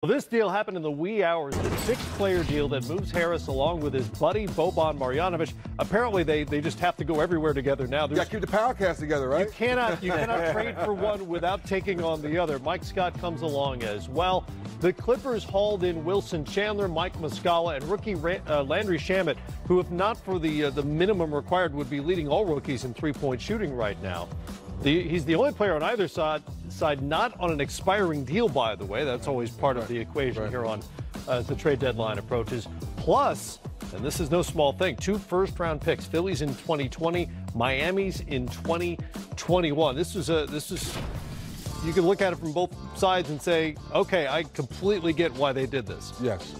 Well, this deal happened in the wee hours. The six-player deal that moves Harris along with his buddy Boban Marjanovic. Apparently, they just have to go everywhere together now. You got to keep the power cast together, right? You cannot trade for one without taking on the other. Mike Scott comes along as well. The Clippers hauled in Wilson Chandler, Mike Muscala, and rookie Landry Shamet, who, if not for the minimum required, would be leading all rookies in three-point shooting right now. He's the only player on either side not on an expiring deal, by the way. That's always part of the equation here on as the trade deadline approaches. Plus, and this is no small thing, 2 first-round picks, Phillies in 2020, Miami's in 2021. This is you can look at it from both sides and say, okay, I completely get why they did this. Yes.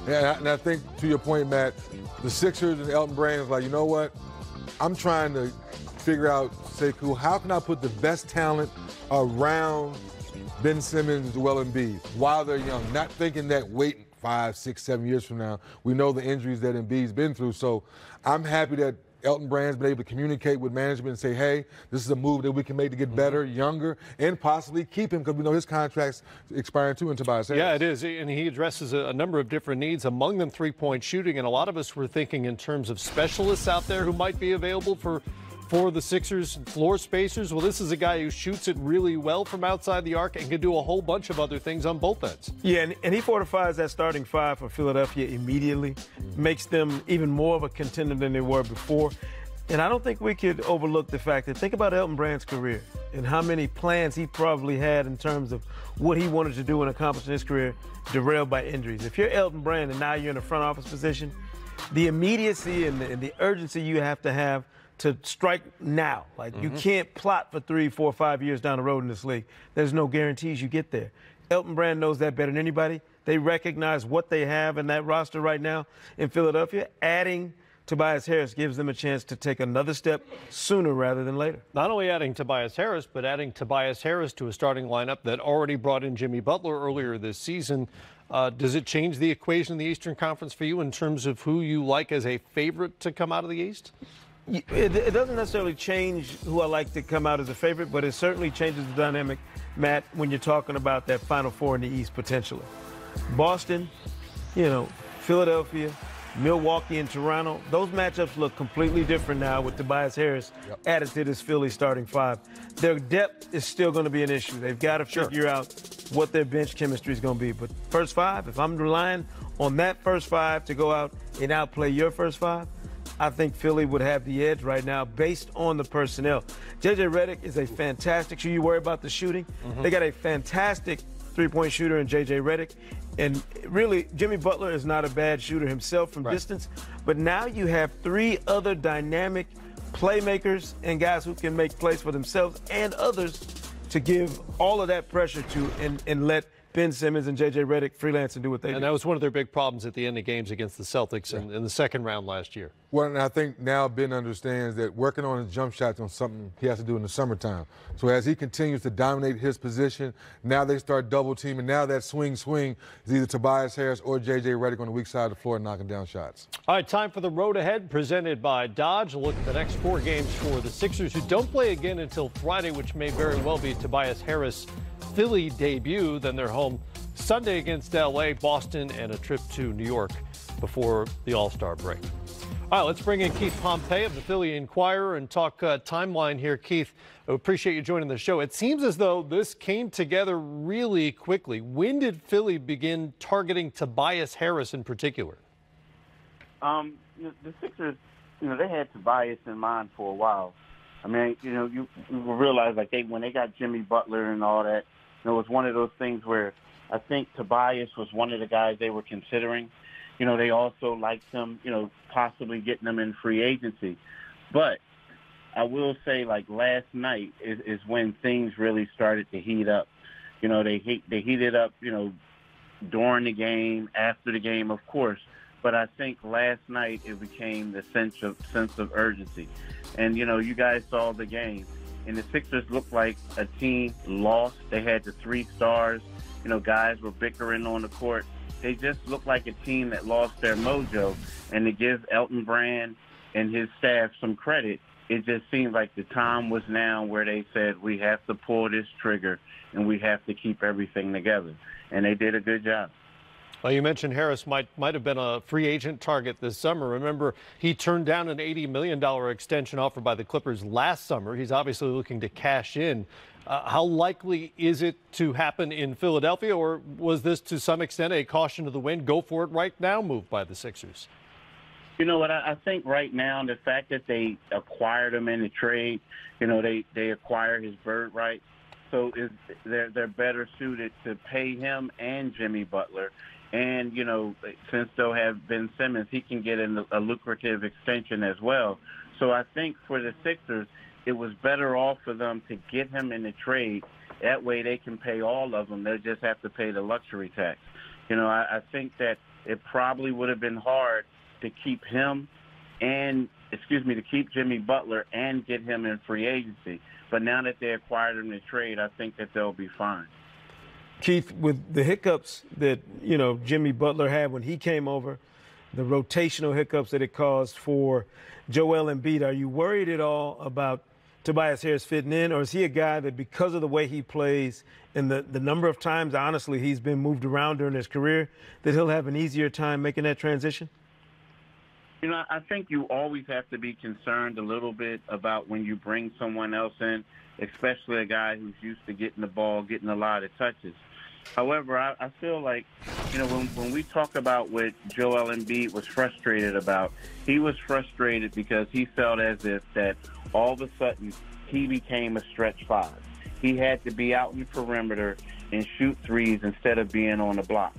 And I think, to your point, Matt, the Sixers and Elton Brand is like, you know what? I'm trying to figure out, say, cool, how can I put the best talent around Ben Simmons and Joel Embiid while they're young, not thinking that waiting 5, 6, 7 years from now. We know the injuries that Embiid's been through, so I'm happy that Elton Brand's been able to communicate with management and say, hey, this is a move that we can make to get better, younger, and possibly keep him because we know his contract's expiring too in Tobias Harris. Yeah, it is, and he addresses a number of different needs, among them three-point shooting, and a lot of us were thinking in terms of specialists out there who might be available for the Sixers, floor spacers. Well, this is a guy who shoots it really well from outside the arc and can do a whole bunch of other things on both ends. Yeah, and he fortifies that starting five for Philadelphia immediately, makes them even more of a contender than they were before. And I don't think we could overlook the fact that think about Elton Brand's career and how many plans he probably had in terms of what he wanted to do and accomplish in his career derailed by injuries. If you're Elton Brand and now you're in a front office position, the immediacy and the urgency you have to strike now. Like, you can't plot for 3, 4, 5 years down the road in this league. There's no guarantees you get there. Elton Brand knows that better than anybody. They recognize what they have in that roster right now in Philadelphia. Adding Tobias Harris gives them a chance to take another step sooner rather than later. Not only adding Tobias Harris, but adding Tobias Harris to a starting lineup that already brought in Jimmy Butler earlier this season. Does it change the equation in the Eastern Conference for you in terms of who you like as a favorite to come out of the East? It doesn't necessarily change who I like to come out as a favorite, but it certainly changes the dynamic, Matt, when you're talking about that Final Four in the East potentially. Boston, Philadelphia, Milwaukee, and Toronto, those matchups look completely different now with Tobias Harris added to this Philly starting five. Their depth is still going to be an issue. They've got to figure out what their bench chemistry is going to be. But first five, if I'm relying on that first five to go out and outplay your first five, I think Philly would have the edge right now based on the personnel. J.J. Redick is a fantastic shooter. You worry about the shooting. They got a fantastic three-point shooter in J.J. Redick. And really, Jimmy Butler is not a bad shooter himself from distance. But now you have 3 other dynamic playmakers and guys who can make plays for themselves and others to give all of that pressure to and let Ben Simmons and J.J. Redick freelance and do what they do. And that was one of their big problems at the end of games against the Celtics in the second round last year. Well, and I think now Ben understands that working on his jump shots on something he has to do in the summertime. So as he continues to dominate his position, now they start double teaming. Now that swing is either Tobias Harris or J.J. Redick on the weak side of the floor knocking down shots. All right, time for the road ahead presented by Dodge. Look at the next 4 games for the Sixers, who don't play again until Friday, which may very well be Tobias Harris' Philly debut. Then they're home Sunday against L.A., Boston, and a trip to New York before the All-Star break. All right, let's bring in Keith Pompey of the Philly Inquirer and talk timeline here. Keith, I appreciate you joining the show. It seems as though this came together really quickly. When did Philly begin targeting Tobias Harris in particular? The Sixers, they had Tobias in mind for a while. I mean, you realize when they got Jimmy Butler and all that, it was one of those things where I think Tobias was one of the guys they were considering. They also liked him, possibly getting him in free agency. But I will say, last night is when things really started to heat up. They heated up, during the game, after the game, of course. But I think last night it became the sense of urgency. And, you guys saw the game. And the Sixers looked like a team lost. They had the 3 stars. Guys were bickering on the court. They just looked like a team that lost their mojo. And to give Elton Brand and his staff some credit, it just seemed like the time was now where they said we have to pull this trigger and we have to keep everything together. And they did a good job. Well, you mentioned Harris might have been a free agent target this summer. Remember, he turned down an $80 million extension offered by the Clippers last summer. He's obviously looking to cash in. How likely is it to happen in Philadelphia, or was this to some extent a caution to the wind, go for it right now move by the Sixers? You know what, I think right now the fact that they acquired him in the trade, they acquired his bird right. So they're better suited to pay him and Jimmy Butler. And, since they'll have Ben Simmons, he can get a lucrative extension as well. So I think for the Sixers, it was better off for them to get him in the trade. That way they can pay all of them. They'll just have to pay the luxury tax. I think that it probably would have been hard to keep to keep Jimmy Butler and get him in free agency. But now that they acquired him in the trade, I think that they'll be fine. Keith, with the hiccups that, Jimmy Butler had when he came over, the rotational hiccups that it caused for Joel Embiid, are you worried at all about Tobias Harris fitting in, or is he a guy that because of the way he plays and the number of times, honestly, he's been moved around during his career, that he'll have an easier time making that transition? I think you always have to be concerned a little bit about when you bring someone else in, especially a guy who's used to getting the ball, getting a lot of touches. However, I feel like, when we talk about what Joel Embiid was frustrated about, he was frustrated because he felt as if that all of a sudden he became a stretch five. He had to be out in the perimeter and shoot threes instead of being on the block.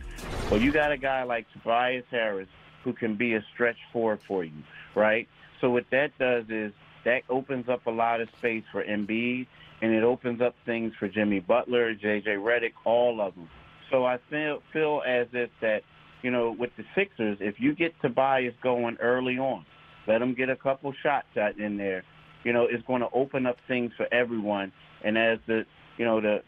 Well, you got a guy like Tobias Harris who can be a stretch four for you, right? So what that does is that opens up a lot of space for Embiid, and it opens up things for Jimmy Butler, J.J. Redick, all of them. So I feel as if that, with the Sixers, if you get Tobias going early on, let him get a couple shots out in there, it's going to open up things for everyone. And as the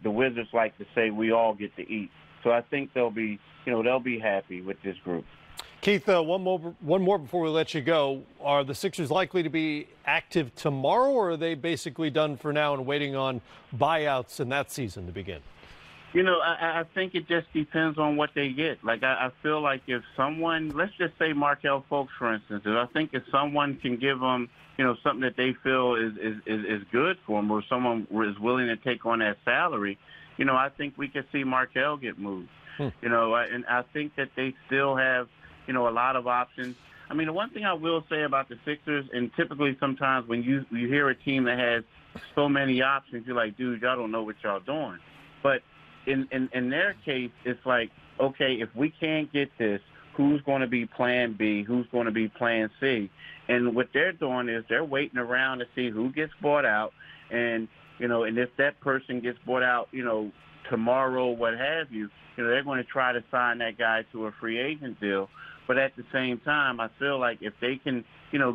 Wizards like to say, we all get to eat. So I think they'll be happy with this group. Keith, one more before we let you go. Are the Sixers likely to be active tomorrow, or are they basically done for now and waiting on buyouts in that season to begin? I think it just depends on what they get. Like, I feel like if someone, let's just say Markelle Fultz, for instance, I think if someone can give them, something that they feel is good for them, or someone is willing to take on that salary, I think we could see Markelle get moved. And I think that they still have, a lot of options. I mean, the one thing I will say about the Sixers, and typically sometimes when you hear a team that has so many options, you're like, dude, y'all don't know what y'all doing. But in their case, it's like, okay, if we can't get this, who's going to be plan B? Who's going to be plan C? And what they're doing is they're waiting around to see who gets bought out. And, and if that person gets bought out, tomorrow, what have you, they're going to try to sign that guy to a free agent deal. But at the same time, I feel like if they can,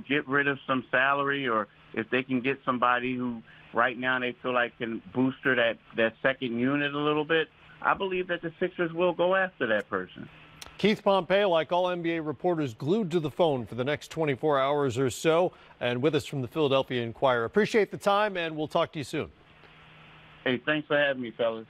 get rid of some salary, or if they can get somebody who right now they feel like can booster that second unit a little bit, I believe that the Sixers will go after that person. Keith Pompeo, like all NBA reporters, glued to the phone for the next 24 hours or so, and with us from the Philadelphia Inquirer. Appreciate the time, and we'll talk to you soon. Hey, thanks for having me, fellas.